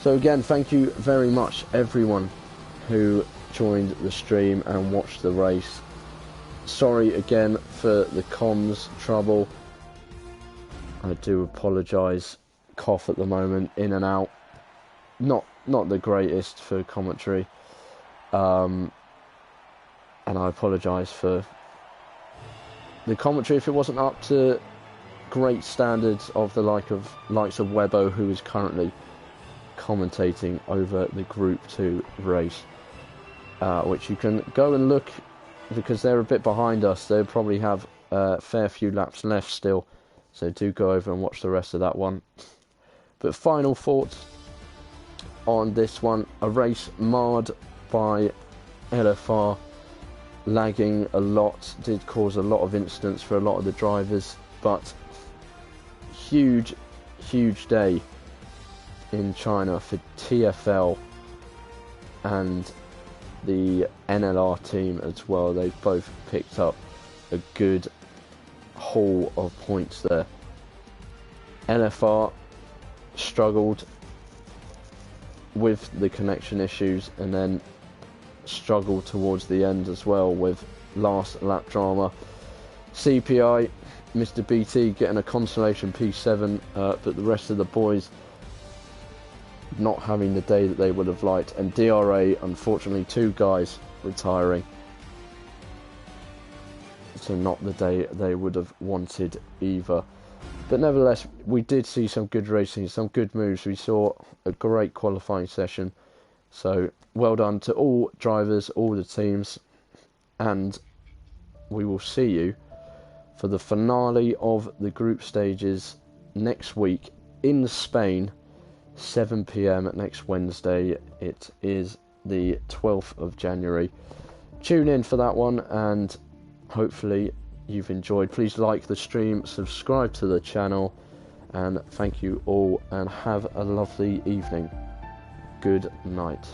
So again, thank you very much everyone who joined the stream and watched the race. Sorry again for the comms trouble. I do apologise. Cough at the moment, in and out. Not the greatest for commentary. And I apologise for the commentary if it wasn't up to great standards of the likes of Webbo, who is currently commentating over the Group 2 race, which you can go and look, because they're a bit behind us. They probably have a fair few laps left still, so do go over and watch the rest of that one. But final thoughts on this one: a race marred by LFR lagging a lot, did cause a lot of incidents for a lot of the drivers, but huge day in China for TFL and the NLR team as well. They both picked up a good haul of points there. LFR struggled with the connection issues, and then struggled towards the end as well with last lap drama. CPI, Mr. BT getting a consolation P7, but the rest of the boys not having the day that they would have liked, and DRA, unfortunately, 2 guys retiring, so not the day they would have wanted either. But nevertheless, we did see some good racing, some good moves. We saw a great qualifying session, so well done to all drivers, all the teams, and we will see you for the finale of the group stages next week in Spain, 7 PM next Wednesday. It is the 12th of January. Tune in for that one, and hopefully you've enjoyed. Please like the stream, subscribe to the channel, and thank you all, and have a lovely evening. Good night.